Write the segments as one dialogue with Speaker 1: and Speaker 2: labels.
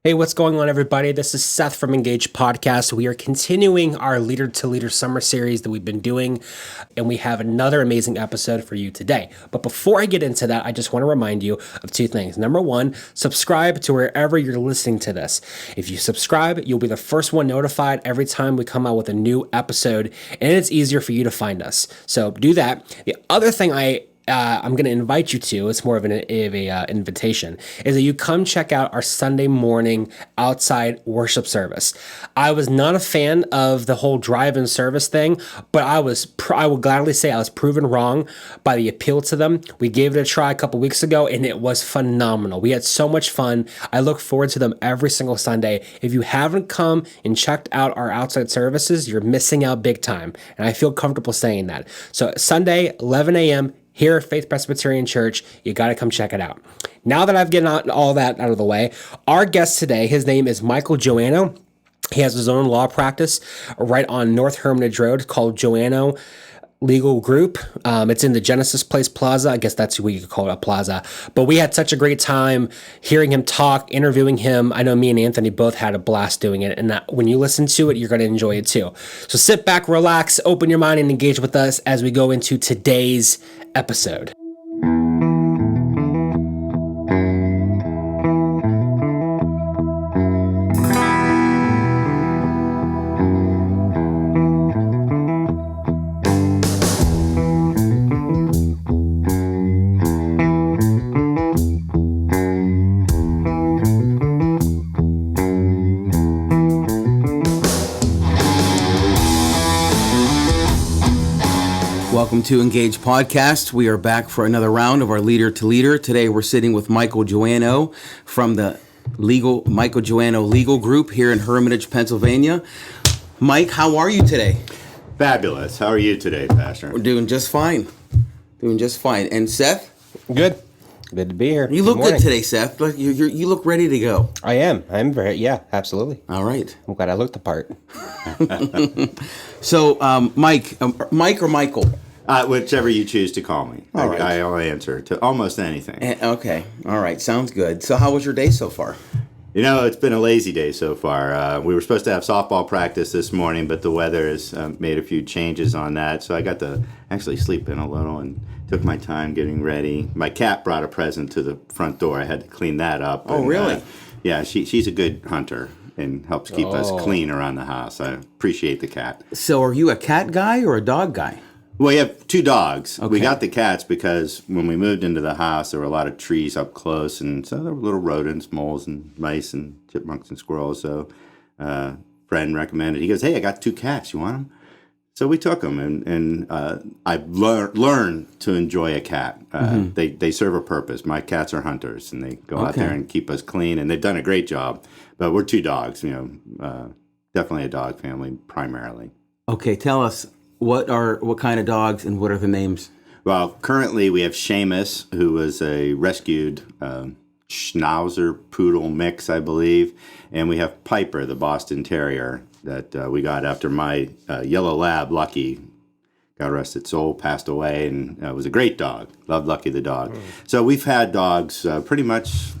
Speaker 1: Hey, what's going on, everybody? This is Seth from Engage Podcast. We are continuing our Leader to Leader summer series that we've been doing, and we have another amazing episode for you today. But before I get into that, I just want to remind you of two things. Number one, subscribe to wherever you're listening to this. If you subscribe, you'll be the first one notified every time we come out with a new episode, and it's easier for you to find us. So do that. The other thing I'm going to invite you to, it's more of an invitation, is that you come check out our Sunday morning outside worship service. I was not a fan of the whole drive-in service thing, but I will gladly say I was proven wrong by the appeal to them. We gave it a try a couple weeks ago, and it was phenomenal. We had so much fun. I look forward to them every single Sunday. If you haven't come and checked out our outside services, you're missing out big time, and I feel comfortable saying that. So Sunday, 11 a.m., here at Faith Presbyterian Church, you got to come check it out. Now that I've gotten all that out of the way, our guest today, his name is Michael Joanow. He has his own law practice right on North Hermitage Road called Joanow Legal Group. It's in the Genesis Place Plaza. I guess that's what you could call it, a plaza. But we had such a great time hearing him talk, interviewing him. I know me and Anthony both had a blast doing it. And when you listen to it, you're going to enjoy it too. So sit back, relax, open your mind, and engage with us as we go into today's episode.
Speaker 2: Welcome to Engage Podcast. We are back for another round of our Leader to Leader. Today we're sitting with Michael Joanow from the Michael Joanow Legal Group here in Hermitage, Pennsylvania. Mike, how are you today?
Speaker 3: Fabulous. How are you today, Pastor?
Speaker 2: We're doing just fine. And Seth?
Speaker 1: Good to be here.
Speaker 2: You look good today, Seth. You look ready to go.
Speaker 1: I am. Yeah, absolutely.
Speaker 2: All right.
Speaker 1: I'm glad I looked the part.
Speaker 2: So, Mike or Michael?
Speaker 3: Whichever you choose to call me.
Speaker 2: All right.
Speaker 3: I'll answer to almost anything.
Speaker 2: Okay. All right. Sounds good. So how was your day so far?
Speaker 3: You know, it's been a lazy day so far. We were supposed to have softball practice this morning, but the weather has made a few changes on that. So I got to actually sleep in a little and took my time getting ready. My cat brought a present to the front door. I had to clean that up.
Speaker 2: Oh, really?
Speaker 3: Yeah, she's a good hunter and helps keep us clean around the house. I appreciate the cat.
Speaker 2: So are you a cat guy or a dog guy?
Speaker 3: Well, we have two dogs.
Speaker 2: Okay.
Speaker 3: We got the cats because when we moved into the house, there were a lot of trees up close, and so there were little rodents, moles, and mice, and chipmunks, and squirrels. So a friend recommended. He goes, "Hey, I got two cats. You want them?" So we took them, and I've learned to enjoy a cat. They serve a purpose. My cats are hunters, and they go out there and keep us clean, and they've done a great job. But we're two dogs, definitely a dog family primarily.
Speaker 2: Okay, tell us. What kind of dogs and what are the names?
Speaker 3: Well, currently we have Seamus, who was a rescued Schnauzer Poodle mix, I believe. And we have Piper, the Boston Terrier, that we got after my yellow lab, Lucky, God rest its soul, passed away, and was a great dog. Loved Lucky the dog. So we've had dogs pretty much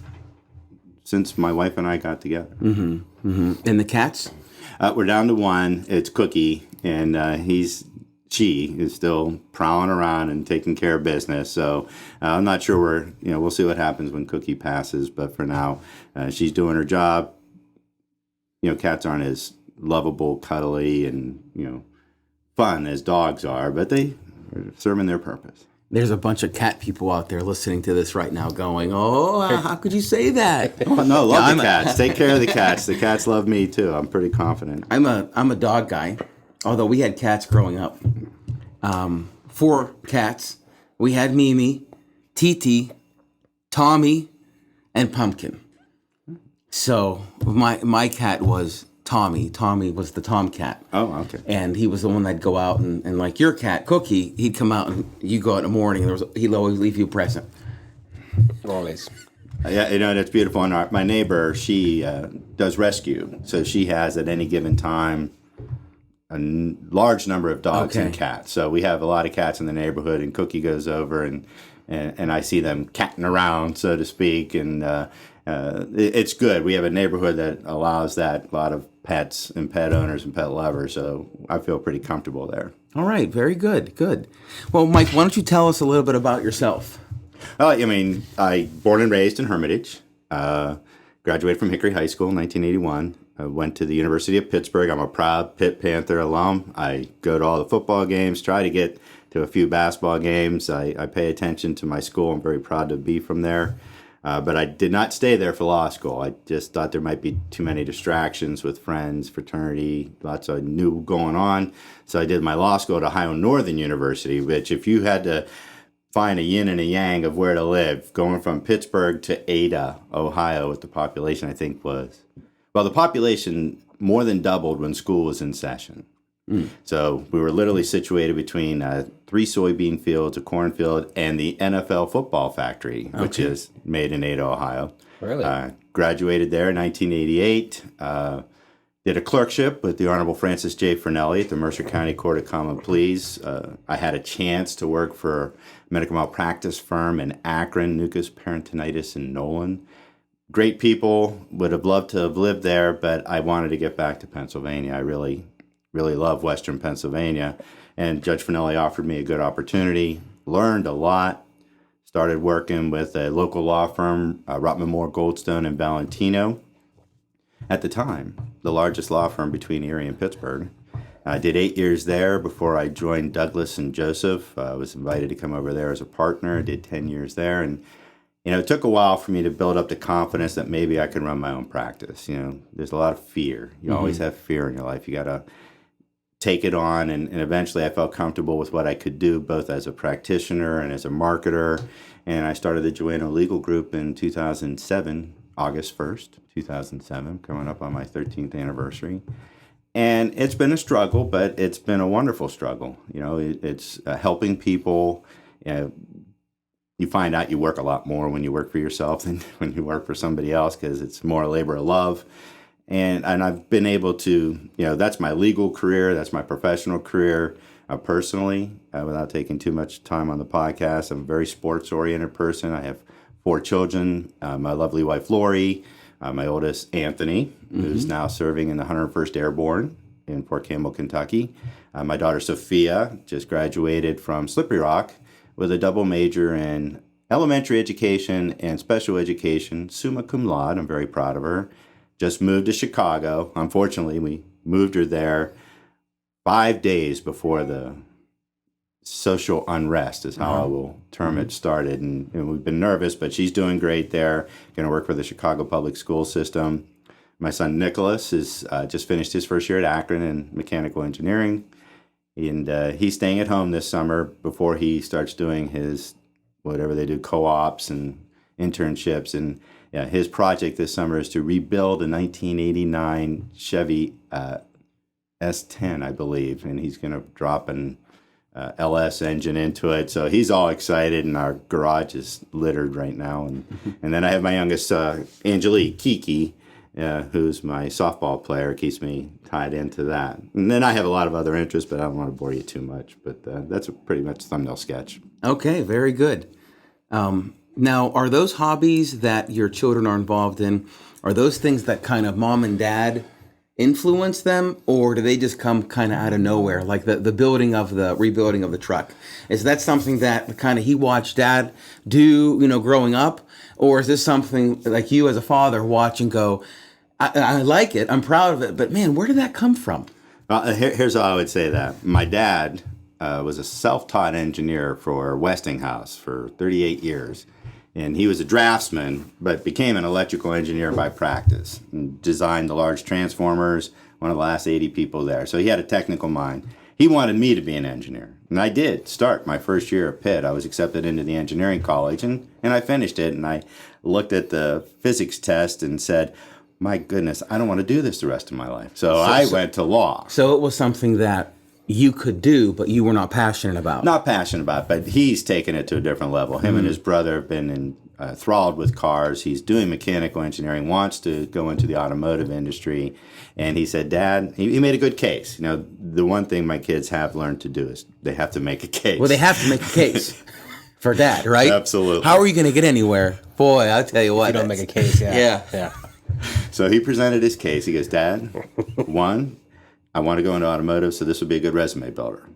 Speaker 3: since my wife and I got together.
Speaker 2: Mm-hmm. Mm-hmm. And the cats?
Speaker 3: We're down to one. It's Cookie, and she is still prowling around and taking care of business. So I'm not sure we'll see what happens when Cookie passes. But for now, she's doing her job. Cats aren't as lovable, cuddly, and fun as dogs are, but they are serving their purpose.
Speaker 2: There's a bunch of cat people out there listening to this right now going, "Oh, how could you say that?"
Speaker 3: Oh, no, love the cats. Take care of the cats. The cats love me too. I'm pretty confident.
Speaker 2: I'm a dog guy, although we had cats growing up. 4 cats. We had Mimi, Titi, Tommy, and Pumpkin. So my cat was Tommy. Tommy was the tomcat.
Speaker 3: Oh, okay.
Speaker 2: And he was the one that'd go out and like your cat, Cookie, he'd come out and you go out in the morning and he'd always leave you a present.
Speaker 1: Always.
Speaker 3: Yeah, that's beautiful. And my neighbor, she does rescue. So she has at any given time a large number of dogs and cats. So we have a lot of cats in the neighborhood, and Cookie goes over and I see them catting around, so to speak, and it's good. We have a neighborhood that allows that, a lot of pets and pet owners and pet lovers, so I feel pretty comfortable there.
Speaker 2: All right, very good, good. Well, Mike, why don't you tell us a little bit about yourself?
Speaker 3: I mean, I born and raised in Hermitage, graduated from Hickory High School in 1981. I went to the University of Pittsburgh. I'm a proud Pitt Panther alum. I go to all the football games, try to get to a few basketball games. I pay attention to my school. I'm very proud to be from there. But I did not stay there for law school. I just thought there might be too many distractions with friends, fraternity, lots I knew going on. So I did my law school at Ohio Northern University, which if you had to find a yin and a yang of where to live, going from Pittsburgh to Ada, Ohio, with the population I think was, well, the population more than doubled when school was in session. So we were literally situated between 3 soybean fields, a cornfield, and the NFL football factory, which is made in Ada, Ohio.
Speaker 1: Really?
Speaker 3: Graduated there in 1988. Did a clerkship with the Honorable Francis J. Fernelli at the Mercer County Court of Common Pleas. I had a chance to work for a medical malpractice firm in Akron, Nucus Peritonitis in Nolan. Great people, would have loved to have lived there, but I wanted to get back to Pennsylvania. I really love Western Pennsylvania, and Judge Fernelli offered me a good opportunity, learned a lot, started working with a local law firm, Rotman Moore Goldstone and Valentino. At the time, the largest law firm between Erie and Pittsburgh. I did 8 years there before I joined Douglas and Joseph. I was invited to come over there as a partner, did 10 years there, and it took a while for me to build up the confidence that maybe I can run my own practice. There's a lot of fear. You always have fear in your life. You got to take it on, and eventually I felt comfortable with what I could do both as a practitioner and as a marketer, and I started the Joanow Legal Group in 2007, August 1st, 2007, coming up on my 13th anniversary. And it's been a struggle, but it's been a wonderful struggle. It's helping people. You find out you work a lot more when you work for yourself than when you work for somebody else, because it's more a labor of love. And I've been able to, that's my legal career, that's my professional career. Personally, without taking too much time on the podcast, I'm a very sports-oriented person. I have 4 children, my lovely wife, Lori, my oldest, Anthony, who's now serving in the 101st Airborne in Fort Campbell, Kentucky. My daughter, Sophia, just graduated from Slippery Rock with a double major in elementary education and special education, summa cum laude. I'm very proud of her. Just moved to Chicago. Unfortunately, we moved her there 5 days before the social unrest, is how I will term it, started. And we've been nervous, but she's doing great there. Going to work for the Chicago public school system. My son, Nicholas, is just finished his first year at Akron in mechanical engineering. And he's staying at home this summer before he starts doing his, whatever they do, co-ops and internships. And his project this summer is to rebuild a 1989 Chevy S10, I believe. And he's going to drop an LS engine into it. So he's all excited, and our garage is littered right now. And then I have my youngest, Angelique, Kiki, who's my softball player, keeps me tied into that. And then I have a lot of other interests, but I don't want to bore you too much. But that's a pretty much thumbnail sketch.
Speaker 2: Okay, very good. Now, are those hobbies that your children are involved in, are those things that kind of mom and dad influence them, or do they just come kind of out of nowhere, like the rebuilding of the truck? Is that something that kind of he watched dad do, growing up? Or is this something like you as a father watch and go, I like it, I'm proud of it, but man, where did that come from?
Speaker 3: Here's how I would say that. My dad was a self-taught engineer for Westinghouse for 38 years. And he was a draftsman, but became an electrical engineer by practice and designed the large transformers, one of the last 80 people there. So he had a technical mind. He wanted me to be an engineer. And I did start my first year at Pitt. I was accepted into the engineering college, and I finished it. And I looked at the physics test and said, my goodness, I don't want to do this the rest of my life. So I went to law.
Speaker 2: So it was something that you could do, but you were not passionate about.
Speaker 3: Not passionate about, but he's taken it to a different level. Him and his brother have been enthralled with cars. He's doing mechanical engineering, wants to go into the automotive industry. And he said, Dad, he made a good case. The one thing my kids have learned to do is they have to make a case.
Speaker 2: Well, they have to make a case for Dad, right?
Speaker 3: Absolutely.
Speaker 2: How are you going to get anywhere Boy, I'll tell you what.
Speaker 1: You don't make a case,
Speaker 2: Yeah.
Speaker 1: Yeah.
Speaker 3: So he presented his case. He goes, Dad, one, I want to go into automotive, so this would be a good resume builder.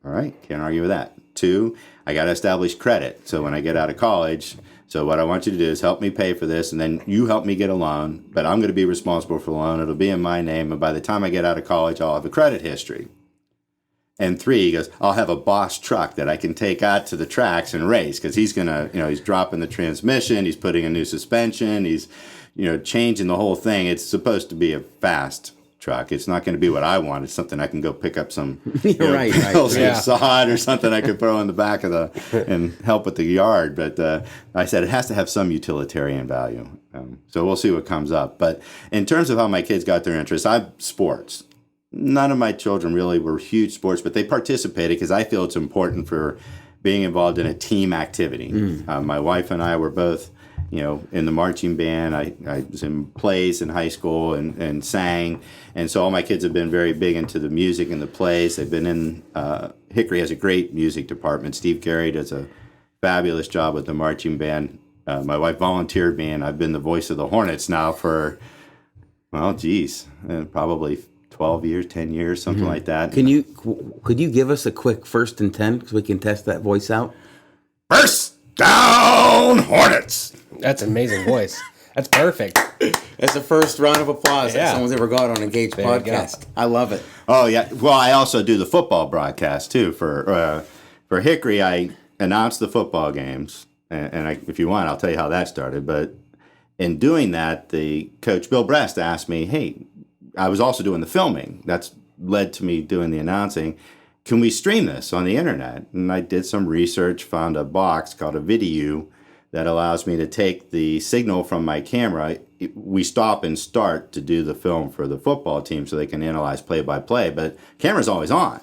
Speaker 3: All right, can't argue with that. Two, I got to establish credit. So when I get out of college, so what I want you to do is help me pay for this, and then you help me get a loan, but I'm going to be responsible for the loan. It'll be in my name, and by the time I get out of college, I'll have a credit history. And three, he goes, I'll have a Boss truck that I can take out to the tracks and race, because he's going to, he's dropping the transmission, he's putting a new suspension, he's, changing the whole thing. It's supposed to be a fast truck. It's not going to be what I want. It's something I can go pick up some bales of sod or something I could throw in the back of and help with the yard. But I said it has to have some utilitarian value. So we'll see what comes up. But in terms of how my kids got their interest, sports. None of my children really were huge sports, but they participated because I feel it's important for being involved in a team activity. My wife and I were both, in the marching band. I was in plays in high school and sang. And so all my kids have been very big into the music and the plays. They've been in, Hickory has a great music department. Steve Carey does a fabulous job with the marching band. My wife volunteered me, and I've been the voice of the Hornets now for, probably 12 years, 10 years, something like that.
Speaker 2: Could you give us a quick 1st and 10 so we can test that voice out?
Speaker 3: First down, Hornets!
Speaker 1: That's an amazing voice. That's perfect.
Speaker 2: That's the first round of applause that
Speaker 1: Yeah.
Speaker 2: someone's ever got on Engage podcast. I love it.
Speaker 3: Oh, yeah. Well, I also do the football broadcast, too. For Hickory, I announce the football games. And if you want, I'll tell you how that started. But in doing that, the coach, Bill Brest, asked me, hey, I was also doing the filming. That's led to me doing the announcing. Can we stream this on the internet? And I did some research, found a box called a Video that allows me to take the signal from my camera. We stop and start to do the film for the football team so they can analyze play by play, but camera's always on.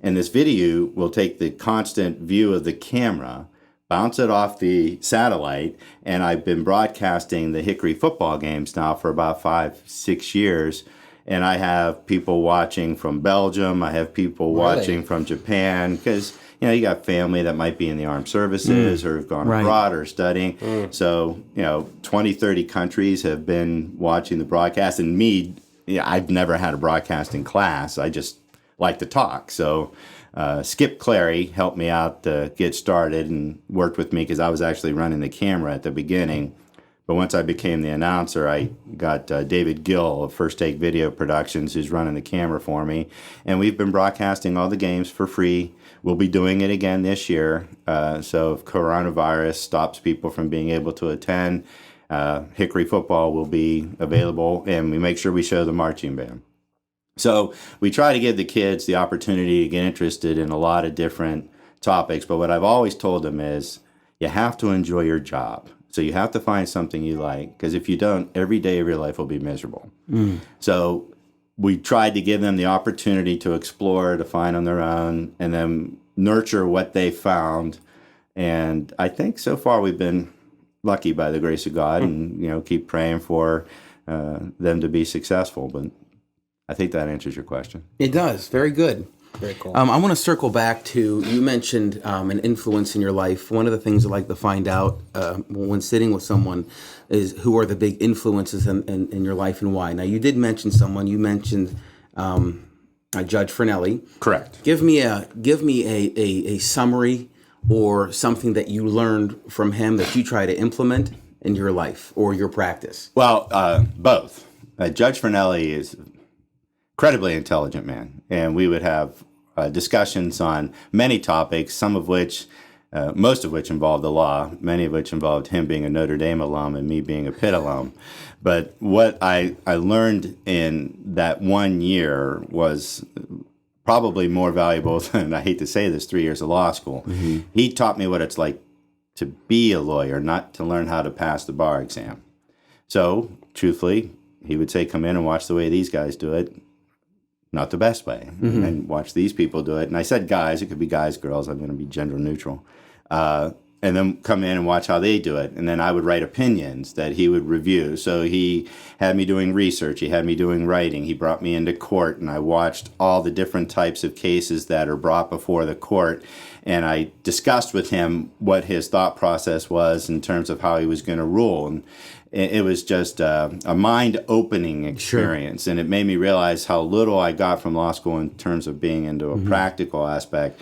Speaker 3: And this Video will take the constant view of the camera, bounce it off the satellite, and I've been broadcasting the Hickory football games now for about 5-6 years. And I have people watching from Belgium. I have people watching from Japan because, you got family that might be in the armed services or have gone abroad or studying. So, 20, 30 countries have been watching the broadcast. And me, I've never had a broadcasting class. I just like to talk. So Skip Clary helped me out to get started and worked with me because I was actually running the camera at the beginning. But once I became the announcer, I got David Gill of First Take Video Productions, who's running the camera for me. And we've been broadcasting all the games for free. We'll be doing it again this year. So if coronavirus stops people from being able to attend, Hickory football will be available, and we make sure we show the marching band. So we try to give the kids the opportunity to get interested in a lot of different topics. But what I've always told them is you have to enjoy your job. So you have to find something you like, because if you don't, every day of your life will be miserable. So we tried to give them the opportunity to explore, to find on their own, and then nurture what they found. And I think so far we've been lucky by the grace of God, and keep praying for them to be successful. But I think that answers your question.
Speaker 2: It does. Very good.
Speaker 1: Very cool.
Speaker 2: I want to circle back to, you mentioned an influence in your life. One of the things I like to find out when sitting with someone is who are the big influences in your life and why. Now, you did mention someone. You mentioned Judge Fernelli.
Speaker 3: Correct.
Speaker 2: Give me a summary or something that you learned from him that you try to implement in your life or your practice.
Speaker 3: Well, both. Judge Fernelli is incredibly intelligent man, and we would have discussions on many topics, most of which involved the law, many of which involved him being a Notre Dame alum and me being a Pitt alum. But what I learned in that 1 year was probably more valuable than, I hate to say this, 3 years of law school. He taught me what it's like to be a lawyer, not to learn how to pass the bar exam. So, truthfully, he would say, come in and watch the way these guys do it. Not the best way, and watch these people do it. And I said guys, it could be guys, girls, I'm going to be gender neutral. and then come in and watch how they do it. And then I would write opinions that he would review. So he had me doing research. He had me doing writing. He brought me into court, and I watched all the different types of cases that are brought before the court. And I discussed with him what his thought process was in terms of how he was going to rule. And it was just a mind-opening experience. Sure. And it made me realize how little I got from law school in terms of being into a practical aspect.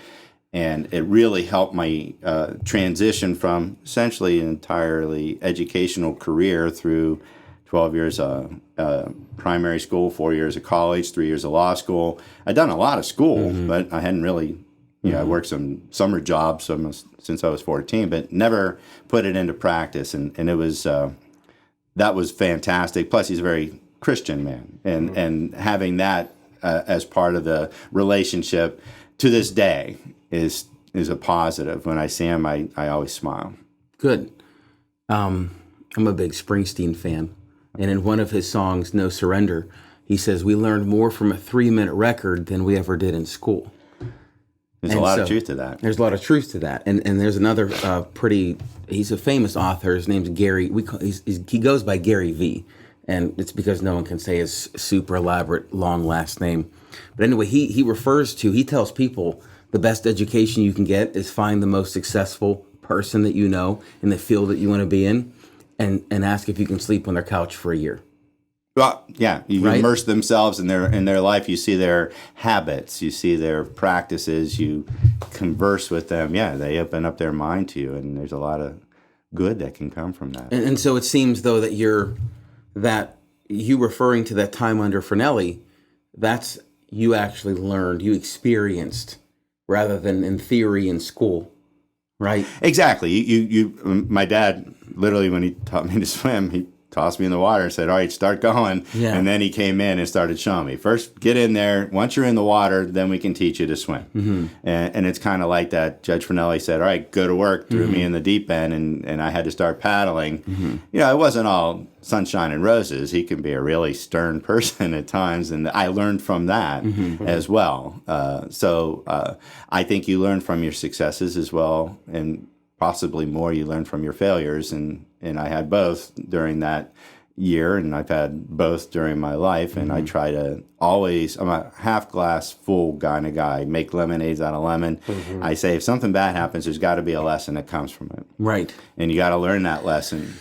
Speaker 3: And it really helped my transition from essentially an entirely educational career through 12 years of primary school, 4 years of college, 3 years of law school. I'd done a lot of school, but I hadn't really, I worked some summer jobs since I was 14, but never put it into practice. And it was, that was fantastic. Plus, he's a very Christian man. And having that as part of the relationship to this day is a positive. When I see him, I always smile.
Speaker 2: Good. I'm a big Springsteen fan. And in one of his songs, No Surrender, he says, we learned more from a 3-minute record than we ever did in school.
Speaker 3: There's a lot of truth to that.
Speaker 2: There's a lot of truth to that. And there's another he's a famous author. His name's Gary. He goes by Gary V. And it's because no one can say his super elaborate, long last name. But anyway, he tells people the best education you can get is find the most successful person that you know in the field that you want to be in and ask if you can sleep on their couch for a year.
Speaker 3: Well, yeah, you immerse themselves in their life. You see their habits, you see their practices, you converse with them. Yeah, they open up their mind to you, and there's a lot of good that can come from that.
Speaker 2: And so it seems, though, that you referring to that time under Fernelli, that's you actually learned, you experienced, rather than in theory in school, right?
Speaker 3: Exactly. My dad, literally, when he taught me to swim, he tossed me in the water and said, all right, start going. Yeah. And then he came in and started showing me. First, get in there. Once you're in the water, then we can teach you to swim. Mm-hmm. And it's kind of like that. Judge Fernelli said, all right, go to work, threw me in the deep end, and I had to start paddling. Mm-hmm. It wasn't all sunshine and roses. He can be a really stern person at times, and I learned from that as well. So I think you learn from your successes as well, and possibly more you learn from your failures, and I had both during that year, and I've had both during my life, and I try to always, I'm a half glass full kind of guy, make lemonades out of lemon. I say if something bad happens, there's got to be a lesson that comes from it.
Speaker 2: Right.
Speaker 3: And you got to learn that lesson.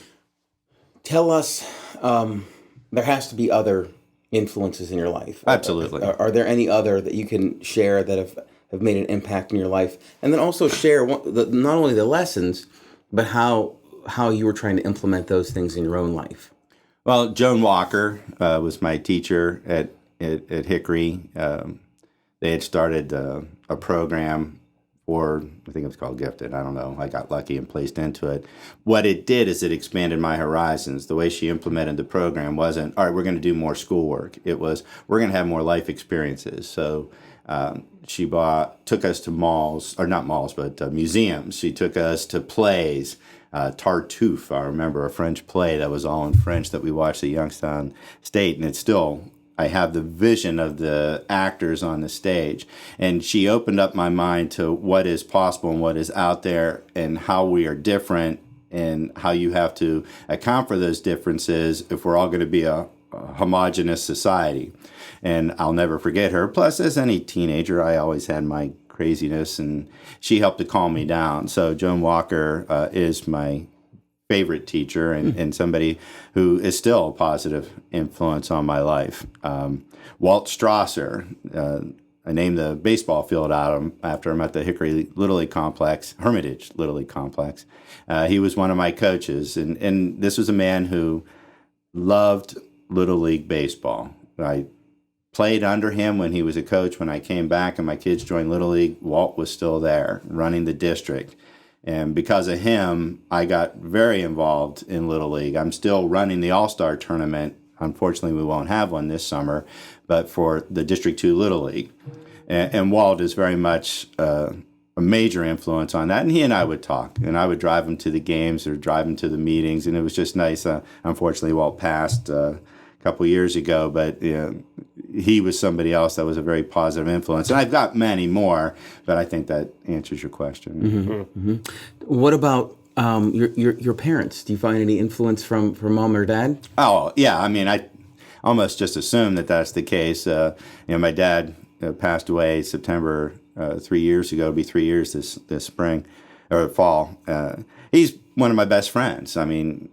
Speaker 2: Tell us, there has to be other influences in your life.
Speaker 3: Absolutely.
Speaker 2: Are there any other that you can share that have made an impact in your life? And then also share not only the lessons, but how you were trying to implement those things in your own life.
Speaker 3: Well, Joan Walker was my teacher at Hickory. They had started a program for, I think it was called Gifted. I don't know. I got lucky and placed into it. What it did is it expanded my horizons. The way she implemented the program wasn't, all right, we're going to do more schoolwork. It was, we're going to have more life experiences. So she took us to malls, or not malls, but museums. She took us to plays. Tartuffe, I remember a French play that was all in French that we watched at Youngstown State, and it's still, I have the vision of the actors on the stage. And she opened up my mind to what is possible and what is out there and how we are different and how you have to account for those differences if we're all going to be a homogenous society. And I'll never forget her. Plus, as any teenager, I always had my craziness, and she helped to calm me down. So Joan Walker is my favorite teacher and somebody who is still a positive influence on my life. Walt Strasser, I named the baseball field after him at the Hickory Little League Complex, Hermitage Little League Complex. He was one of my coaches, and this was a man who loved Little League baseball. I played under him when he was a coach. When I came back and my kids joined Little League, Walt was still there running the district. And because of him, I got very involved in Little League. I'm still running the All-Star tournament. Unfortunately, we won't have one this summer, but for the District 2 Little League. And Walt is very much a major influence on that. And he and I would talk, and I would drive him to the games or drive him to the meetings, and it was just nice. Unfortunately, Walt passed couple years ago, but he was somebody else that was a very positive influence. And I've got many more, but I think that answers your question.
Speaker 2: What about your parents? Do you find any influence from mom or dad?
Speaker 3: Oh, yeah. I mean, I almost just assume that that's the case. My dad passed away September 3 years ago. It'll be 3 years this spring or fall. He's one of my best friends. I mean,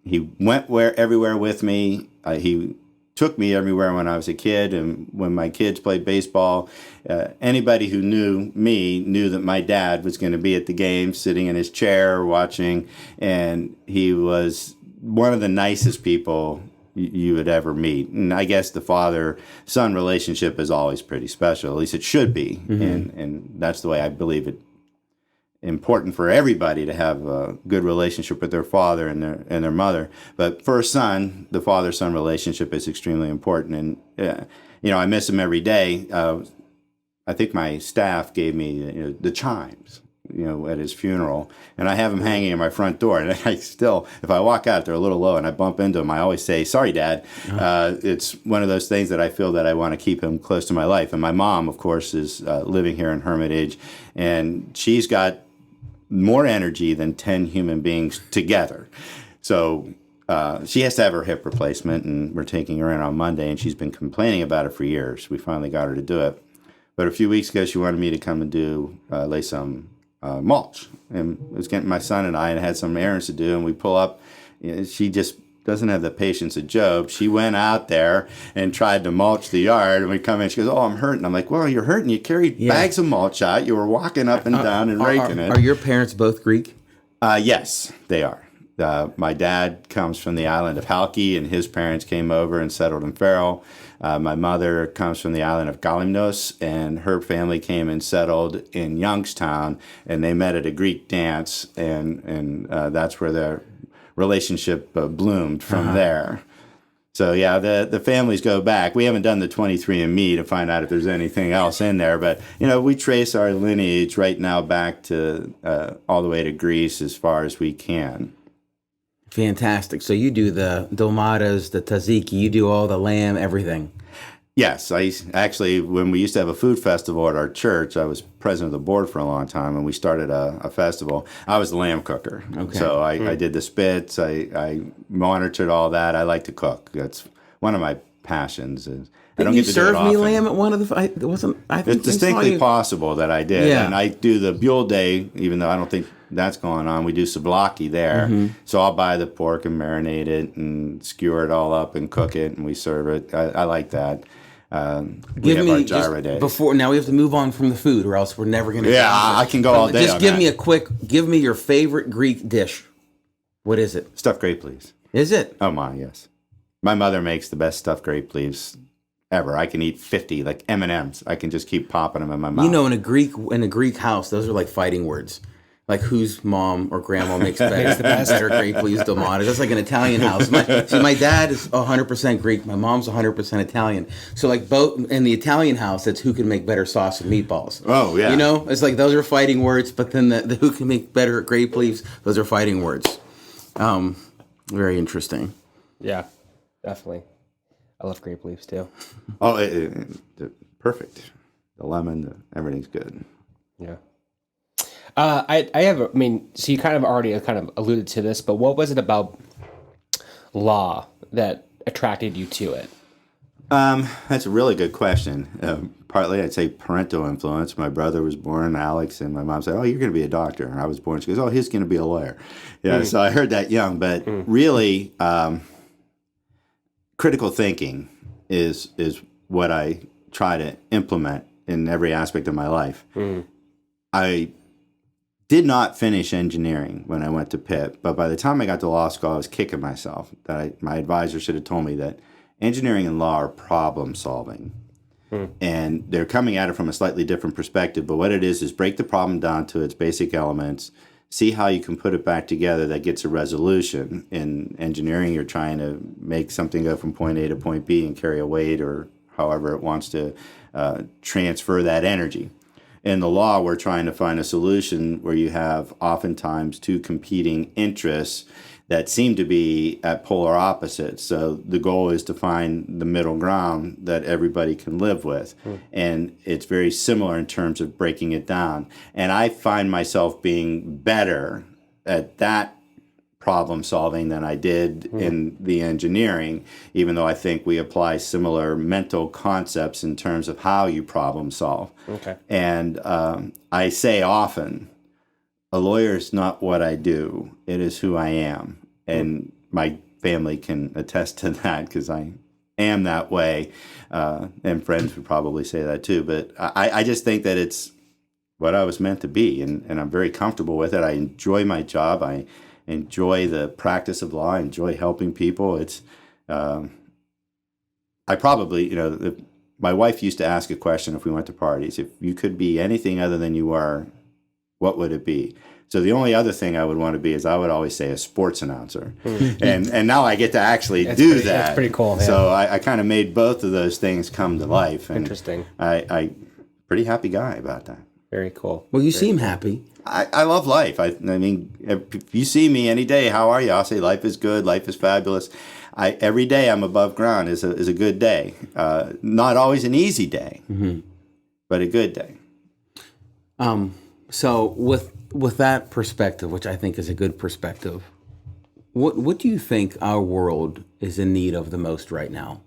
Speaker 3: he went everywhere with me. He took me everywhere when I was a kid, and when my kids played baseball, anybody who knew me knew that my dad was going to be at the game, sitting in his chair watching, and he was one of the nicest people you would ever meet. And I guess the father-son relationship is always pretty special. At least it should be, and that's the way I believe it. Important for everybody to have a good relationship with their father and their mother, but for a son, the father-son relationship is extremely important. And I miss him every day. I think my staff gave me the chimes, at his funeral, and I have them hanging in my front door. And I still, if I walk out, they're a little low, and I bump into them, I always say, "Sorry, Dad." It's one of those things that I feel that I want to keep him close to my life. And my mom, of course, is living here in Hermitage, and she's got more energy than 10 human beings together. So she has to have her hip replacement, and we're taking her in on Monday, and she's been complaining about it for years. We finally got her to do it. But a few weeks ago, she wanted me to come and lay some mulch. And it was getting my son and I had some errands to do, and we pull up. She just doesn't have the patience of Job. She went out there and tried to mulch the yard, and we come in, she goes, "Oh, I'm hurting." I'm like, "Well, you're hurting. You carried bags of mulch out. You were walking up and down and raking it."
Speaker 2: Are your parents both Greek?
Speaker 3: Yes, they are. My dad comes from the island of Halki, and his parents came over and settled in Faro. My mother comes from the island of Galimnos, and her family came and settled in Youngstown, and they met at a Greek dance, and that's where their relationship bloomed from there. So yeah, the families go back. We haven't done the 23andMe to find out if there's anything else in there, but we trace our lineage right now back to all the way to Greece as far as we can.
Speaker 2: Fantastic. So you do the dolmadas, the tzatziki, you do all the lamb, everything.
Speaker 3: Yes, actually, when we used to have a food festival at our church, I was president of the board for a long time, and we started a festival. I was the lamb cooker. Okay. So I did the spits. I monitored all that. I like to cook. That's one of my passions. I don't get to
Speaker 2: serve
Speaker 3: do it
Speaker 2: me
Speaker 3: often.
Speaker 2: lamb at one of the? It wasn't. I think
Speaker 3: it's distinctly possible that I did,
Speaker 2: Yeah.
Speaker 3: And I do the Buell Day, even though I don't think that's going on. We do souvlaki there, so I'll buy the pork and marinate it and skewer it all up and cook it, and we serve it. I like that. We have our gyro days.
Speaker 2: Before now we have to move on from the food, or else we're never going to.
Speaker 3: Yeah, I can go all day.
Speaker 2: Just give me your favorite Greek dish. What is it?
Speaker 3: Stuffed grape leaves.
Speaker 2: Is it?
Speaker 3: Oh my, yes. My mother makes the best stuffed grape leaves ever. I can eat 50 like M&Ms. I can just keep popping them in my mouth.
Speaker 2: In a Greek house, those are like fighting words. Like whose mom or grandma makes better grape leaves dolmades. That's like an Italian house. My dad is 100% Greek. My mom's 100% Italian. So like both in the Italian house, it's who can make better sauce and meatballs.
Speaker 3: Oh yeah.
Speaker 2: It's like those are fighting words. But then the who can make better grape leaves, those are fighting words. Very interesting.
Speaker 1: Yeah, definitely. I love grape leaves too.
Speaker 3: Oh, perfect. The lemon, everything's good.
Speaker 1: Yeah. So you kind of already alluded to this, but what was it about law that attracted you to it?
Speaker 3: That's a really good question. Partly, I'd say parental influence. My brother was born Alex, and my mom said, "Oh, you're going to be a doctor." And I was born. She goes, "Oh, he's going to be a lawyer." Yeah, so I heard that young, but really, critical thinking is what I try to implement in every aspect of my life. I did not finish engineering when I went to Pitt, but by the time I got to law school, I was kicking myself that my advisor should have told me that engineering and law are problem solving. And they're coming at it from a slightly different perspective, but what it is break the problem down to its basic elements, see how you can put it back together that gets a resolution. In engineering, you're trying to make something go from point A to point B and carry a weight or however it wants to transfer that energy. In the law, we're trying to find a solution where you have oftentimes two competing interests that seem to be at polar opposites. So the goal is to find the middle ground that everybody can live with. And it's very similar in terms of breaking it down. And I find myself being better at that problem solving than I did in the engineering, even though I think we apply similar mental concepts in terms of how you problem solve.
Speaker 1: Okay.
Speaker 3: And I say often, a lawyer is not what I do, it is who I am. And my family can attest to that because I am that way. And friends would probably say that too. But I just think that it's what I was meant to be. And I'm very comfortable with it. I enjoy my job. I enjoy the practice of law. I enjoy helping people. It's, I probably, my wife used to ask a question if we went to parties. If you could be anything other than you are, what would it be? So the only other thing I would want to be is I would always say a sports announcer. And now I get to actually do that.
Speaker 1: That's pretty cool. Yeah.
Speaker 3: So I kind of made both of those things come to life. And
Speaker 1: Interesting.
Speaker 3: I pretty happy guy about that.
Speaker 1: Very cool.
Speaker 2: Well, you seem happy.
Speaker 3: I love life. I mean, if you see me any day, how are you? I'll say life is good, life is fabulous. Every day I'm above ground is a good day. Not always an easy day, but a good day.
Speaker 2: So with that perspective, which I think is a good perspective, what do you think our world is in need of the most right now?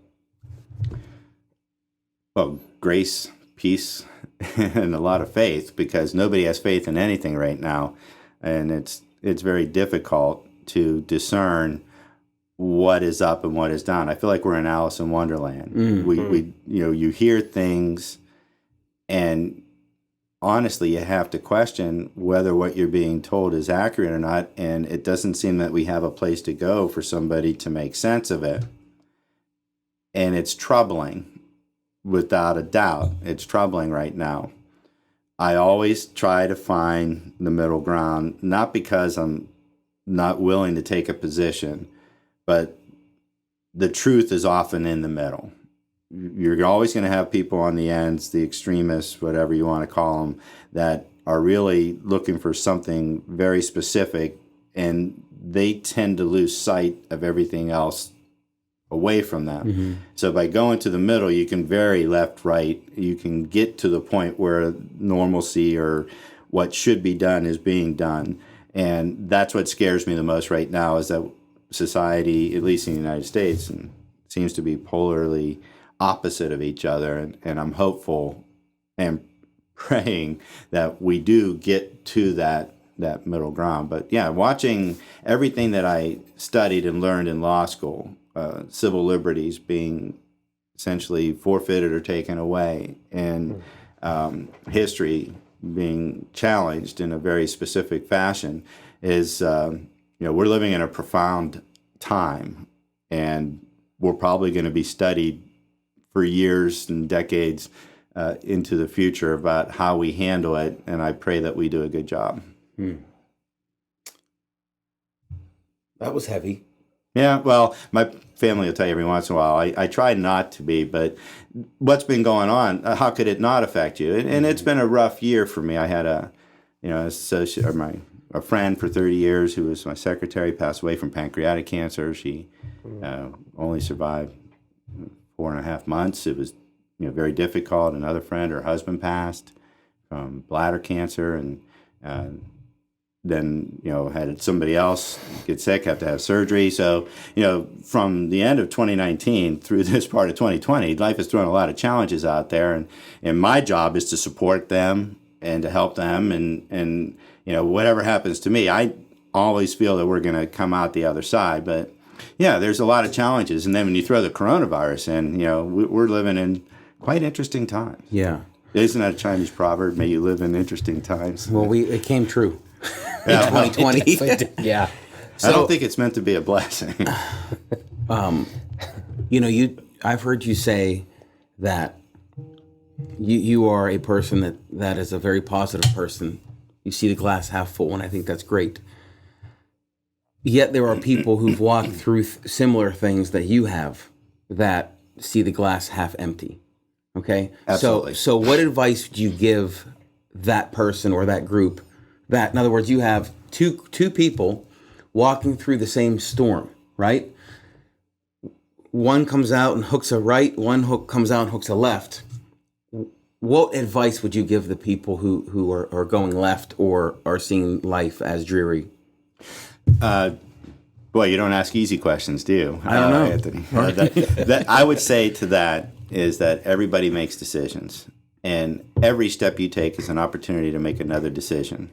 Speaker 3: Well, grace, peace, and a lot of faith, because nobody has faith in anything right now, and it's very difficult to discern what is up and what is down. I feel like we're in Alice in Wonderland. We you hear things, and honestly, you have to question whether what you're being told is accurate or not, and it doesn't seem that we have a place to go for somebody to make sense of it. And it's troubling, without a doubt. It's troubling right now. I always try to find the middle ground, not because I'm not willing to take a position, but the truth is often in the middle. You're always going to have people on the ends, the extremists, whatever you want to call them, that are really looking for something very specific, and they tend to lose sight of everything else away from them. So by going to the middle, you can vary left, right. You can get to the point where normalcy or what should be done is being done. And that's what scares me the most right now, is that society, at least in the United States, and seems to be polarly opposite of each other, and I'm hopeful and praying that we do get to that middle ground. But yeah, watching everything that I studied and learned in law school, civil liberties being essentially forfeited or taken away, and history being challenged in a very specific fashion, is we're living in a profound time, and we're probably going to be studied for years and decades into the future about how we handle it, and I pray that we do a good job.
Speaker 2: That was heavy.
Speaker 3: Yeah, well, my family will tell you every once in a while. I try not to be, but what's been going on, how could it not affect you? And it's been a rough year for me. I had a friend for 30 years who was my secretary, passed away from pancreatic cancer. She only survived 4.5 months. It was very difficult. Another friend, her husband passed from bladder cancer, and then had somebody else get sick, have to have surgery. So from the end of 2019 through this part of 2020, life has thrown a lot of challenges out there, and my job is to support them and to help them, and whatever happens to me, I always feel that we're going to come out the other side. But yeah, there's a lot of challenges, and then when you throw the coronavirus in, we're living in quite interesting times.
Speaker 2: Yeah.
Speaker 3: Isn't that a Chinese proverb? May you live in interesting times.
Speaker 2: Well, it came true.
Speaker 3: Yeah,
Speaker 2: 2020.
Speaker 1: Yeah.
Speaker 3: I don't think it's meant to be a blessing.
Speaker 2: I've heard you say that you are a person that is a very positive person. You see the glass half full, and I think that's great. Yet there are people who've walked through similar things that you have that see the glass half empty. Okay?
Speaker 3: Absolutely.
Speaker 2: So what advice would you give that person or that group that, in other words, you have two people, walking through the same storm, right? One comes out and hooks a right, one comes out and hooks a left. What advice would you give the people who are going left or are seeing life as dreary?
Speaker 3: Boy, you don't ask easy questions, do you?
Speaker 2: I don't know.
Speaker 3: Anthony. I would say to that is that everybody makes decisions. And every step you take is an opportunity to make another decision.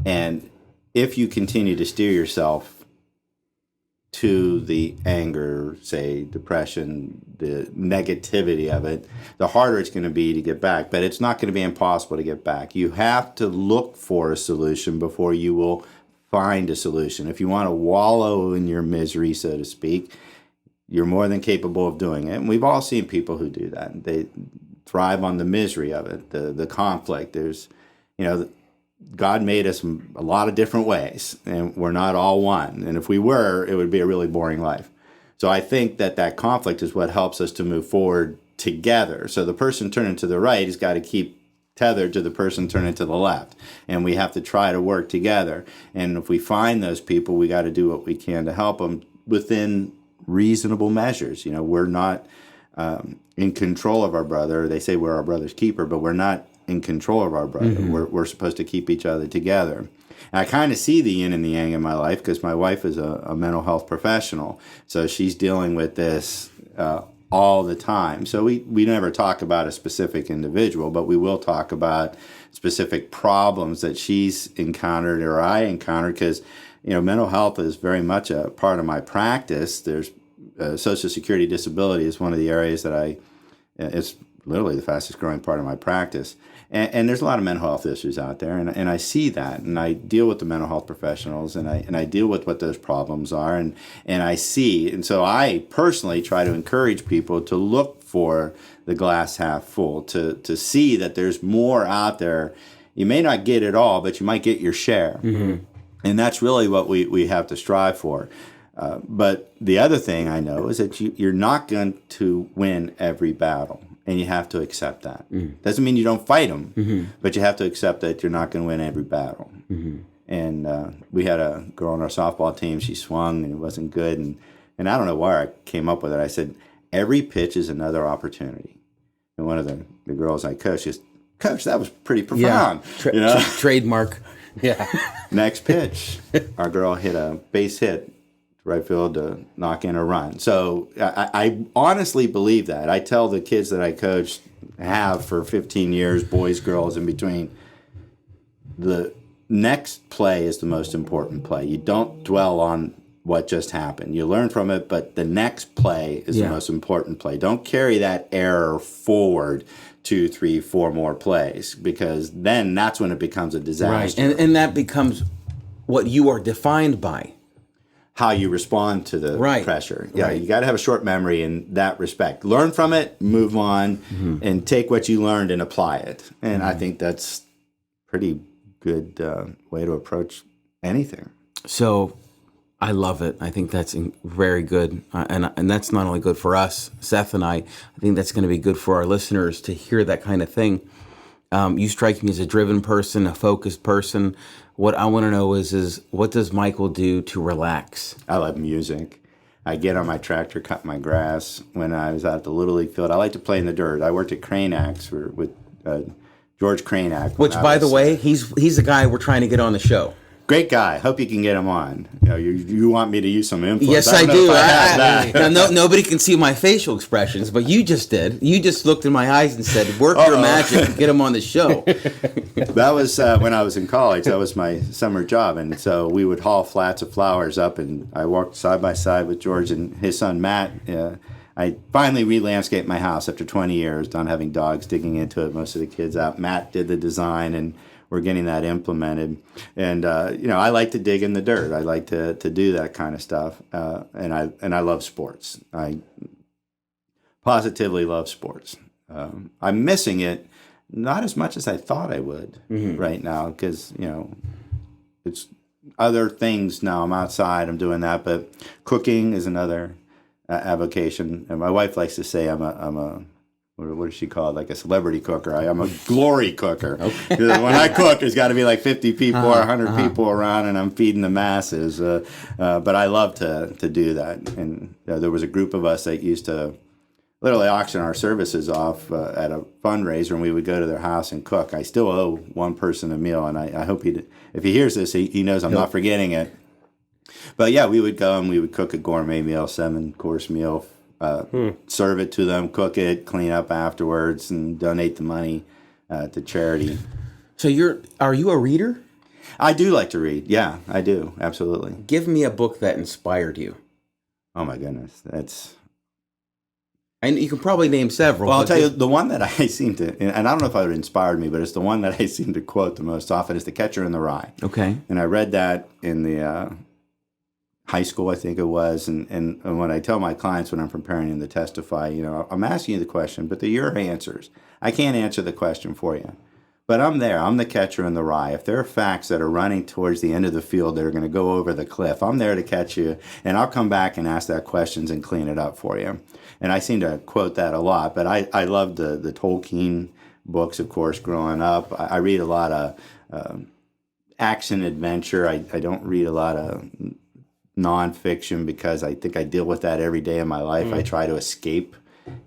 Speaker 3: And if you continue to steer yourself to the anger, say, depression, the negativity of it, the harder it's going to be to get back. But it's not going to be impossible to get back. You have to look for a solution before you will find a solution. If you want to wallow in your misery, so to speak, you're more than capable of doing it. And we've all seen people who do that. They thrive on the misery of it, the conflict. There's, God made us a lot of different ways, and we're not all one. And if we were, it would be a really boring life. So I think that conflict is what helps us to move forward together. So the person turning to the right has got to keep tethered to the person turning to the left. And we have to try to work together. And if we find those people, we got to do what we can to help them within reasonable measures. We're not in control of our brother. They say we're our brother's keeper, but we're not in control of our brother. Mm-hmm. We're supposed to keep each other together. And I kind of see the yin and the yang in my life because my wife is a mental health professional. So she's dealing with this all the time. So we never talk about a specific individual, but we will talk about specific problems that she's encountered or I encountered because, mental health is very much a part of my practice. There's Social Security disability is one of the areas that it's literally the fastest growing part of my practice. And there's a lot of mental health issues out there, and I see that, and I deal with the mental health professionals, and I deal with what those problems are, and I see, and so I personally try to encourage people to look for the glass half full, to see that there's more out there. You may not get it all, but you might get your share, mm-hmm. and that's really what we have to strive for. But the other thing I know is that you're not going to win every battle. And you have to accept that. Mm. Doesn't mean you don't fight them, mm-hmm. but you have to accept that you're not going to win every battle. Mm-hmm. And we had a girl on our softball team. She swung and it wasn't good. And I don't know why I came up with it. I said, every pitch is another opportunity. And one of the girls I coached goes, Coach, that was pretty profound.
Speaker 2: Yeah. Trademark.
Speaker 1: Yeah.
Speaker 3: Next pitch, our girl hit a base hit. Right field to knock in a run. So I honestly believe that. I tell the kids that I coach, have for 15 years, boys, girls, in between, the next play is the most important play. You don't dwell on what just happened. You learn from it, but the next play is the most important play. Don't carry that error forward 2, 3, 4 more plays, because then that's when it becomes a disaster.
Speaker 2: Right, and that becomes what you are defined by.
Speaker 3: How you respond to the pressure. Yeah,
Speaker 2: right.
Speaker 3: You got to have a short memory in that respect. Learn from it, move on, mm-hmm. and take what you learned and apply it. And I think that's pretty good way to approach anything.
Speaker 2: So I love it. I think that's very good. And that's not only good for us, Seth and I think that's going to be good for our listeners to hear that kind of thing. You strike me as a driven person, a focused person. What I want to know is what does Michael do to relax?
Speaker 3: I love music. I get on my tractor, cut my grass. When I was out at the Little League field, I like to play in the dirt. I worked at Craneax with George Craneax.
Speaker 2: Which, by the way, he's the guy we're trying to get on the show.
Speaker 3: Great guy. Hope you can get him on. You want me to use some influence?
Speaker 2: Yes, I do. Now, nobody can see my facial expressions, but you just did. You just looked in my eyes and said, work your magic and get him on the show.
Speaker 3: That was when I was in college. That was my summer job. And so we would haul flats of flowers up, and I walked side by side with George and his son, Matt. I finally re-landscaped my house after 20 years, done having dogs digging into it, most of the kids out. Matt did the design, and we're getting that implemented. And, I like to dig in the dirt. I like to do that kind of stuff. And I love sports. I positively love sports. I'm missing it, not as much as I thought I would right now, because, it's other things now. I'm outside, I'm doing that, but cooking is another avocation. And my wife likes to say I'm a what does she call it? Like a celebrity cooker. I'm a glory cooker. Okay. When I cook, there's got to be like 50 people or 100 people around, and I'm feeding the masses. But I love to do that. And there was a group of us that used to literally auction our services off at a fundraiser, and we would go to their house and cook. I still owe one person a meal, and I hope if he hears this, he knows I'm not forgetting it. But yeah, we would go and we would cook a gourmet meal, 7-course meal, serve it to them, cook it, clean up afterwards, and donate the money to charity.
Speaker 2: So are you a reader?
Speaker 3: I do like to read. Yeah, I do. Absolutely.
Speaker 2: Give me a book that inspired you.
Speaker 3: Oh my goodness.
Speaker 2: And you can probably name several.
Speaker 3: Well, I'll tell you, the one that I seem to, and I don't know if it inspired me, but it's the one that I seem to quote the most often, is The Catcher in the Rye.
Speaker 2: Okay.
Speaker 3: And I read that in the high school, I think it was. And when I tell my clients when I'm preparing them to testify, I'm asking you the question, but they're your answers. I can't answer the question for you. But I'm there. I'm the catcher in the rye. If there are facts that are running towards the end of the field that are going to go over the cliff, I'm there to catch you, and I'll come back and ask that questions and clean it up for you. And I seem to quote that a lot, but I love the Tolkien books, of course, growing up. I read a lot of action adventure. I don't read a lot of nonfiction because I think I deal with that every day in my life. I try to escape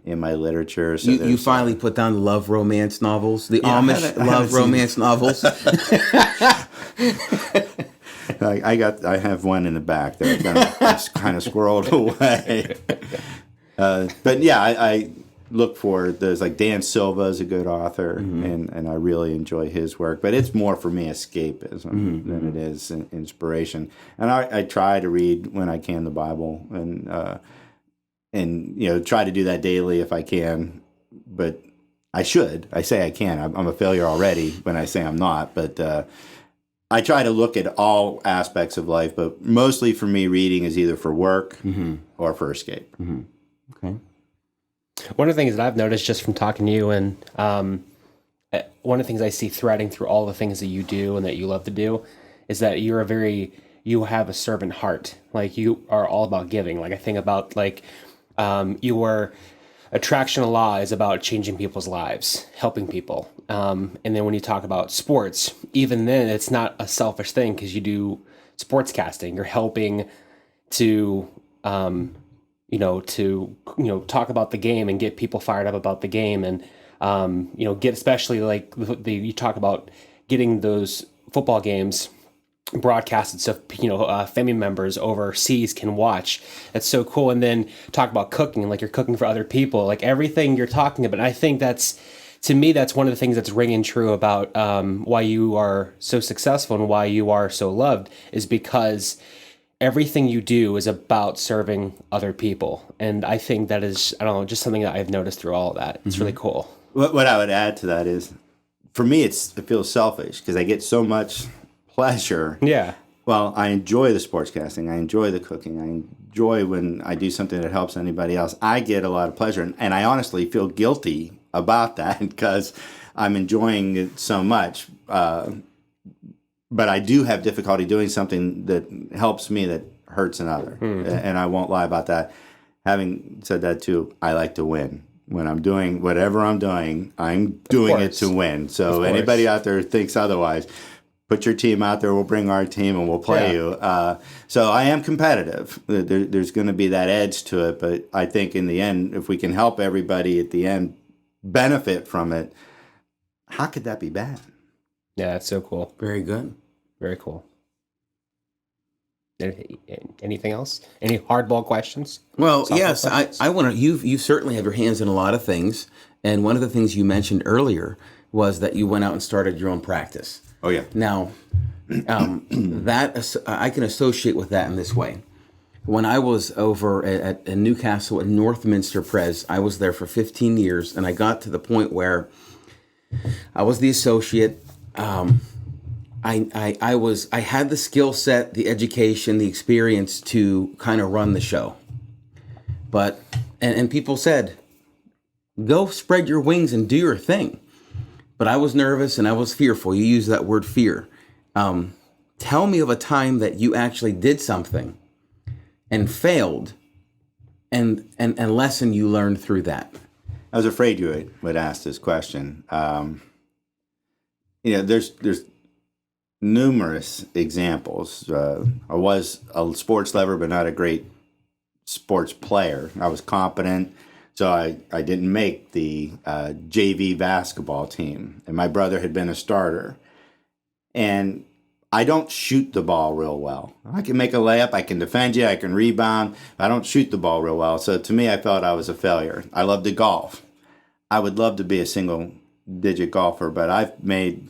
Speaker 3: in my literature. So
Speaker 2: you finally put down love romance novels, the Amish love romance novels.
Speaker 3: I have one in the back that I've kind of squirreled away. But yeah, I look for, there's like Dan Silva is a good author, and I really enjoy his work. But it's more for me escapism than it is inspiration. And I try to read when I can the Bible, and try to do that daily if I can. But I should. I say I can. I'm a failure already when I say I'm not. But I try to look at all aspects of life. But mostly for me, reading is either for work or for escape.
Speaker 2: Okay.
Speaker 1: One of the things that I've noticed just from talking to you, and one of the things I see threading through all the things that you do and that you love to do, is that you have a servant heart. Like, you are all about giving. Like, I think about your attraction law is about changing people's lives, helping people. And then when you talk about sports, even then it's not a selfish thing because you do sports casting. You're helping to talk about the game and get people fired up about the game, and get, especially like you talk about getting those football games broadcasted so family members overseas can watch. That's so cool. And then talk about cooking, like you're cooking for other people, like everything you're talking about. And I think to me that's one of the things that's ringing true about why you are so successful and why you are so loved, is because everything you do is about serving other people. And I think that is, I don't know, just something that I've noticed through all of that. It's really cool.
Speaker 3: What I would add to that is, for me, it feels selfish because I get so much pleasure.
Speaker 1: Yeah.
Speaker 3: Well, I enjoy the sportscasting. I enjoy the cooking. I enjoy when I do something that helps anybody else. I get a lot of pleasure. And I honestly feel guilty about that because I'm enjoying it so much. But I do have difficulty doing something that helps me that hurts another. And I won't lie about that. Having said that too, I like to win. When I'm doing whatever I'm doing it to win. So anybody out there thinks otherwise, put your team out there, we'll bring our team and we'll play you. So I am competitive. There's going to be that edge to it. But I think in the end, if we can help everybody at the end benefit from it, how could that be bad?
Speaker 1: Yeah, that's so cool.
Speaker 2: Very good.
Speaker 1: Very cool. Anything else? Any hardball questions?
Speaker 2: Well, yes, I want to. You certainly have your hands in a lot of things, and one of the things you mentioned earlier was that you went out and started your own practice.
Speaker 3: Oh yeah.
Speaker 2: Now, that I can associate with that in this way. When I was over at Newcastle at Northminster Pres, I was there for 15 years, and I got to the point where I was the associate. I had the skill set, the education, the experience to kind of run the show. But and people said, go spread your wings and do your thing. But I was nervous and I was fearful. You use that word fear. Tell me of a time that you actually did something and failed, and lesson you learned through that.
Speaker 3: I was afraid you would ask this question. There's numerous examples. I was a sports lover, but not a great sports player. I was competent, so I didn't make the JV basketball team, and my brother had been a starter. And I don't shoot the ball real well. I can make a layup, I can defend you, I can rebound. I don't shoot the ball real well. So to me, I felt I was a failure. I love to golf. I would love to be a single-digit golfer, but I've made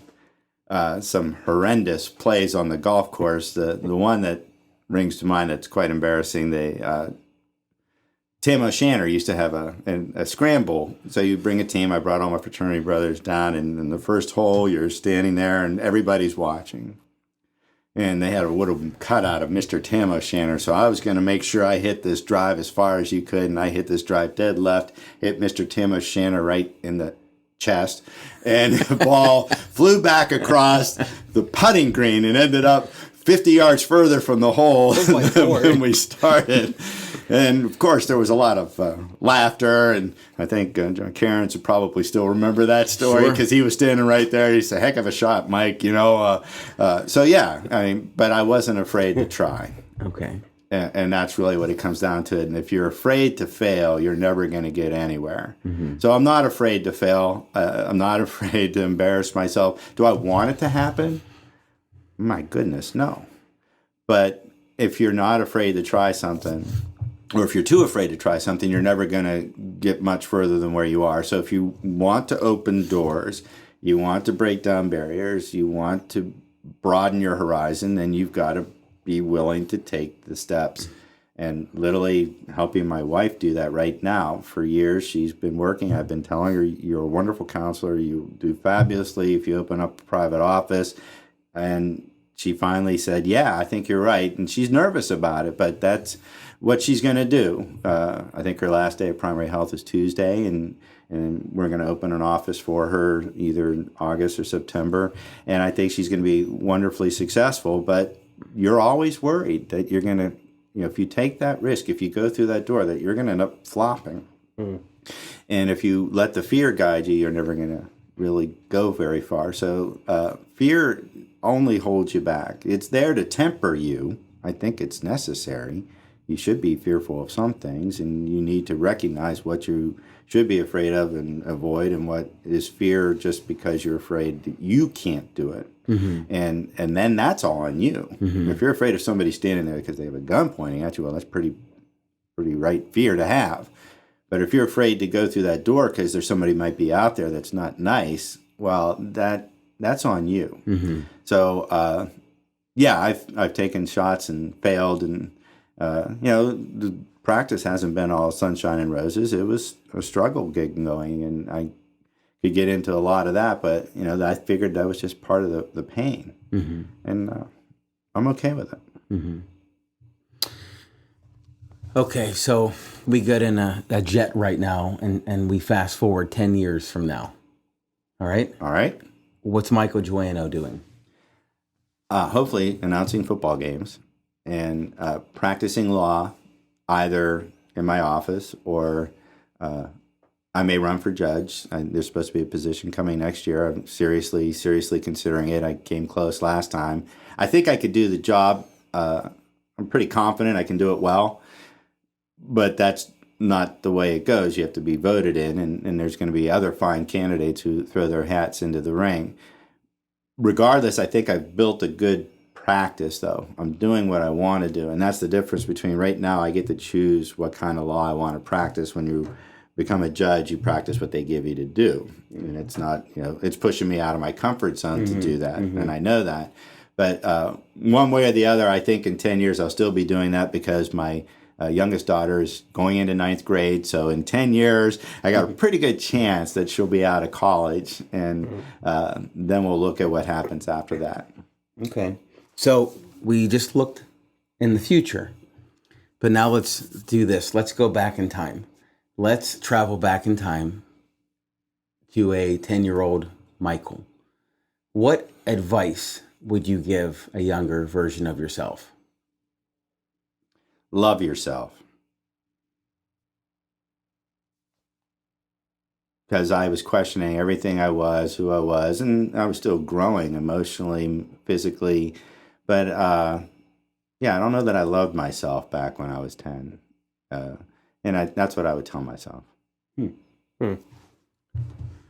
Speaker 3: some horrendous plays on the golf course. The one that rings to mind that's quite embarrassing, Tim O'Shanter used to have a scramble. So you bring a team. I brought all my fraternity brothers down, and in the first hole, you're standing there, and everybody's watching. And they had a little cutout of Mr. Tim O'Shanter, so I was going to make sure I hit this drive as far as you could, and I hit this drive dead left, hit Mr. Tim O'Shanter right in the chest, and the ball flew back across the putting green and ended up 50 yards further from the hole than we started. And, of course, there was a lot of laughter, and I think John Cairns would probably still remember that story because he was standing right there. He's a heck of a shot, Mike, So, yeah, but I wasn't afraid to try.
Speaker 2: Okay.
Speaker 3: And that's really what it comes down to. And if you're afraid to fail, you're never going to get anywhere. Mm-hmm. So I'm not afraid to fail. I'm not afraid to embarrass myself. Do I want it to happen? My goodness, no. But if you're not afraid to try something, or if you're too afraid to try something, you're never going to get much further than where you are. So if you want to open doors, you want to break down barriers, you want to broaden your horizon, then you've got to be willing to take the steps. And literally helping my wife do that right now. For years, she's been working. I've been telling her, you're a wonderful counselor. You do fabulously if you open up a private office. And she finally said, yeah, I think you're right. And she's nervous about it, but that's what she's going to do. I think her last day of primary health is Tuesday, and we're going to open an office for her either in August or September. And I think she's going to be wonderfully successful, but you're always worried that you're going to, if you take that risk, if you go through that door, that you're going to end up flopping. Mm. And if you let the fear guide you, you're never going to really go very far. So fear only holds you back. It's there to temper you. I think it's necessary. You should be fearful of some things, and you need to recognize what you should be afraid of and avoid, and what is fear just because you're afraid that you can't do it. Mm-hmm. And then that's all on you. Mm-hmm. If you're afraid of somebody standing there because they have a gun pointing at you, well, that's pretty right fear to have. But if you're afraid to go through that door because there's somebody might be out there that's not nice, well, that's on you. Mm-hmm. So, I've taken shots and failed, and the practice hasn't been all sunshine and roses. It was a struggle getting going, and I could get into a lot of that, but I figured that was just part of the pain, mm-hmm. and I'm okay with it.
Speaker 2: Mm-hmm. Okay, so we get in a jet right now, and we fast forward 10 years from now. All right?
Speaker 3: All right.
Speaker 2: What's Michael Joanow doing?
Speaker 3: Hopefully announcing football games and practicing law, either in my office or I may run for judge. There's supposed to be a position coming next year. I'm seriously considering it. I came close last time. I think I could do the job. I'm pretty confident I can do it well. But that's not the way it goes. You have to be voted in, and there's going to be other fine candidates who throw their hats into the ring. Regardless, I think I've built a good practice, though. I'm doing what I want to do, and that's the difference between right now I get to choose what kind of law I want to practice. When you become a judge, you practice what they give you to do. And it's not, it's pushing me out of my comfort zone to do that, and I know that. But one way or the other, I think in 10 years I'll still be doing that because my youngest daughter is going into 9th grade. So in 10 years, I got a pretty good chance that she'll be out of college. And then we'll look at what happens after that.
Speaker 2: Okay. So we just looked in the future. But now let's do this. Let's go back in time. Let's travel back in time to a 10-year-old Michael. What advice would you give a younger version of yourself?
Speaker 3: Love yourself. because I was questioning everything I was, who I was, and I was still growing emotionally, physically. But yeah, I don't know that I loved myself back when I was 10. And that's what I would tell myself.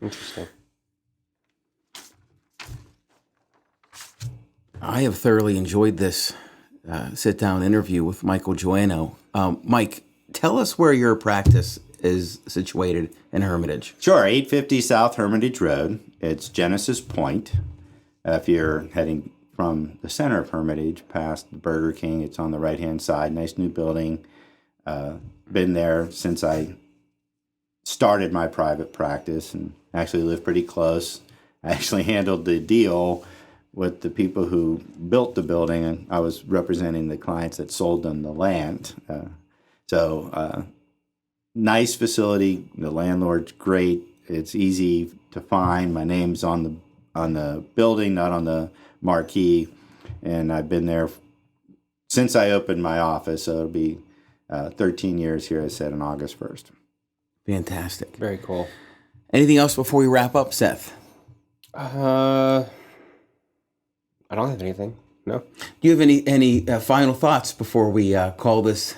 Speaker 1: Interesting.
Speaker 2: I have thoroughly enjoyed this sit-down interview with Michael Joanow. Mike, tell us where your practice is situated in Hermitage.
Speaker 3: Sure, 850 South Hermitage Road. It's Genesis Point. If you're heading from the center of Hermitage past the Burger King, it's on the right-hand side. Nice new building. Been there since I started my private practice and actually live pretty close. I actually handled the deal with the people who built the building, and I was representing the clients that sold them the land. Nice facility. The landlord's great. It's easy to find. My name's on the building, not on the marquee, and I've been there since I opened my office. So it'll be 13 years here, I said, on August 1st.
Speaker 2: Fantastic.
Speaker 1: Very cool.
Speaker 2: Anything else before we wrap up, Seth?
Speaker 1: I don't have anything. No.
Speaker 2: Do you have any final thoughts before we call this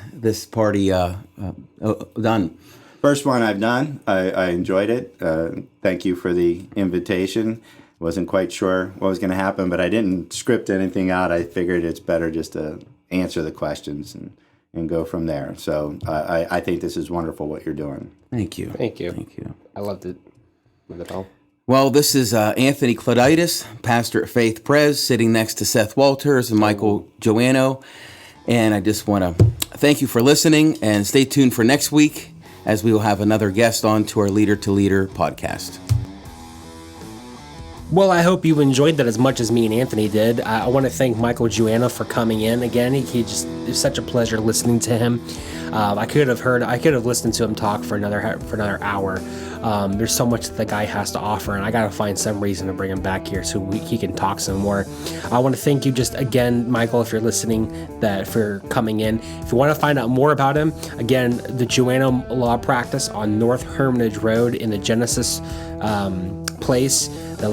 Speaker 2: party done?
Speaker 3: First one I've done. I enjoyed it. Thank you for the invitation. Wasn't quite sure what was going to happen, but I didn't script anything out. I figured it's better just to answer the questions and go from there. So I think this is wonderful what you're doing.
Speaker 2: Thank you.
Speaker 1: Thank you.
Speaker 2: Thank you.
Speaker 1: I loved it. Loved it all.
Speaker 2: Well, this is Anthony Cloditis, pastor at Faith Pres, sitting next to Seth Walters and Michael Joanow. And I just want to thank you for listening, and stay tuned for next week as we will have another guest on to our Leader to Leader podcast.
Speaker 1: Well, I hope you enjoyed that as much as me and Anthony did. I want to thank Michael Joanow for coming in again. He just, it was such a pleasure listening to him. I could have listened to him talk for another hour. There's so much that the guy has to offer, and I got to find some reason to bring him back here so he can talk some more. I want to thank you just again, Michael, if you're listening, for coming in. If you want to find out more about him, again, the Joanow Law Practice on North Hermitage Road in the Genesis place, that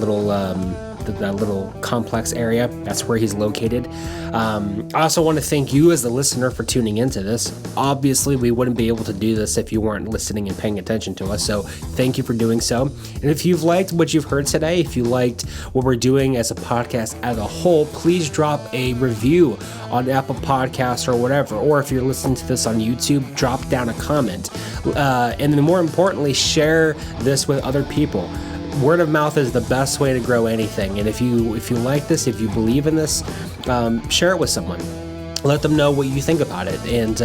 Speaker 1: little complex area. That's where he's located. I also want to thank you as the listener for tuning into this. Obviously, we wouldn't be able to do this if you weren't listening and paying attention to us, so thank you for doing so. And if you've liked what you've heard today, if you liked what we're doing as a podcast as a whole, please drop a review on Apple Podcasts or whatever, or if you're listening to this on YouTube, drop down a comment. And then more importantly, share this with other people. Word of mouth is the best way to grow anything, and if you like this, if you believe in this, share it with someone. Let them know what you think about it, and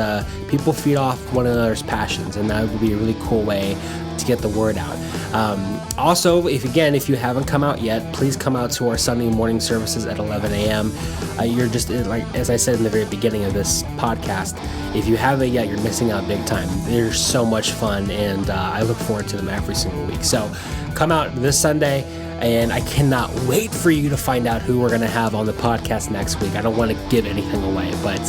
Speaker 1: people feed off one another's passions, and that would be a really cool way to get the word out. Also, if you haven't come out yet, please come out to our Sunday morning services at 11 a.m. You're just, like as I said in the very beginning of this podcast, if you haven't yet, you're missing out big time. They're so much fun, and I look forward to them every single week. So come out this Sunday, and I cannot wait for you to find out who we're going to have on the podcast next week. I don't want to give anything away, but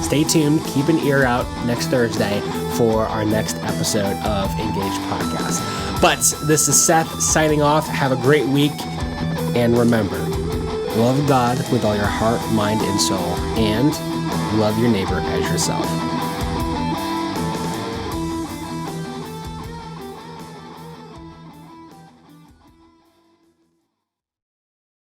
Speaker 1: stay tuned. Keep an ear out next Thursday for our next episode of Engage Podcast. But this is Seth signing off. Have a great week, and remember, love God with all your heart, mind, and soul, and love your neighbor as yourself.